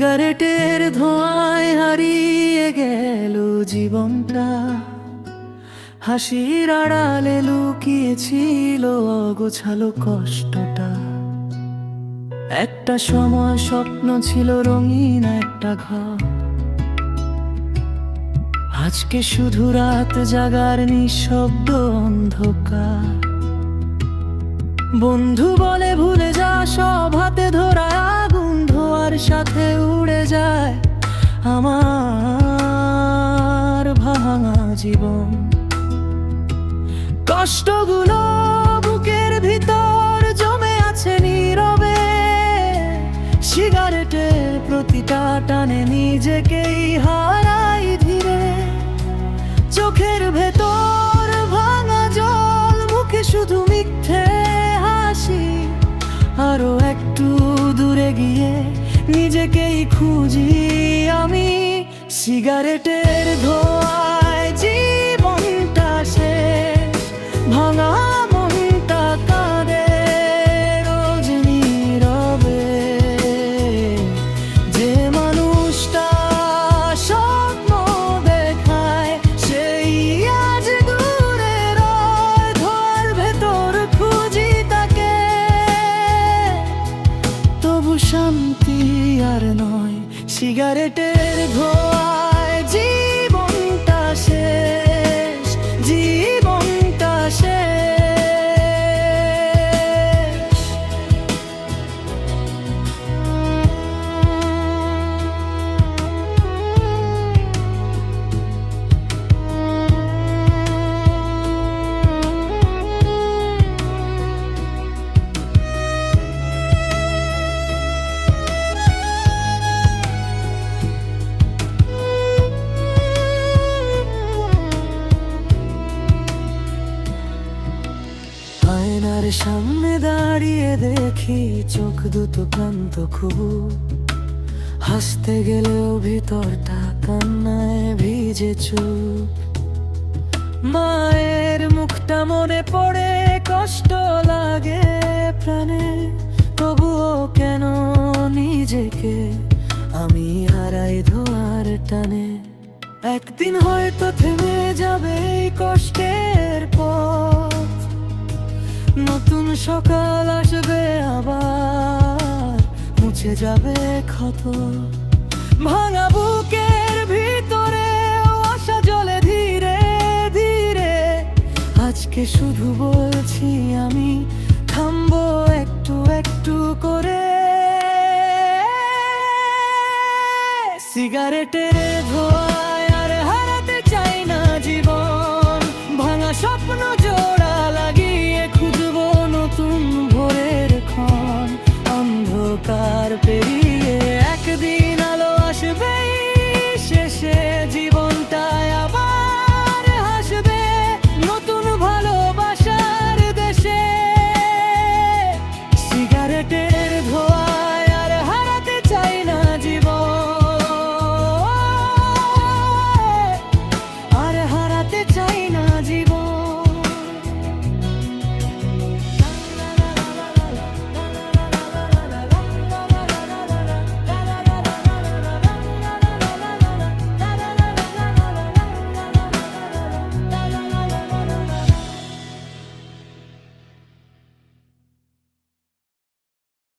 সিগারেটের ধোঁয়ায় হারিয়ে গেল জীবনটা, হাসির আড়ালে লুকিয়েছিল অগোছালো কষ্টটা। একটা সময় স্বপ্ন ছিল রঙিন একটা ঘর, আজকে শুধু রাত জাগার নিঃশব্দ অন্ধকার। বন্ধু বলে ভুলে যা সব, হাতে ধরা আগুন ধোয়ার সাথে উড়ে যায় আমার ভাঙা জীবন। কষ্টগুলো বুকের ভিতর জমে আছে নীরবে, সিগারেটের প্রতিটা টানে নিজেকেই হারাই ধীরে। চোখের ভেতর ভাঙা জল, মুখে শুধু মিথ্যে হাসি। আরো একটু দূরে গিয়ে নিজেকেই খুঁজি আমি। সিগারেটের ধোঁয়ায় জীবনটা শেষ, ভাঙা মনটা কাঁদে রোজ নীরবে। যে মানুষটা স্বপ্ন দেখায় সেই আজ দূরে রয়, ধোয়ার ভেতর খুঁজি তাকে। তবু শান্তি আর নয়, সিগারেটের ধোঁয়ায় জীবনটা শেষ, জীবনটা শেষ। আয়নার সামনে দাঁড়িয়ে দেখি চোখ দুটো ক্লান্ত খুব, হাসতে গেলেও ভিতরটা কান্নায় ভিজে চুপ। মায়ের মুখটা মনে পড়ে, কষ্ট লাগে প্রাণে। তবুও কেন নিজেকে আমি হারাই ধোয়ার টানে। একদিন হয়তো থেমে যাবে এই কষ্টের পথ, নতুন সকাল আসবে আবার, মুছে যাবে ক্ষত। ভাঙা বুকের ভিতরে আশা জ্বলে ধীরে ধীরে। আজকে শুধু বলছি আমি, থামবো একটু একটু করে। সিগারেটের ধোঁয়া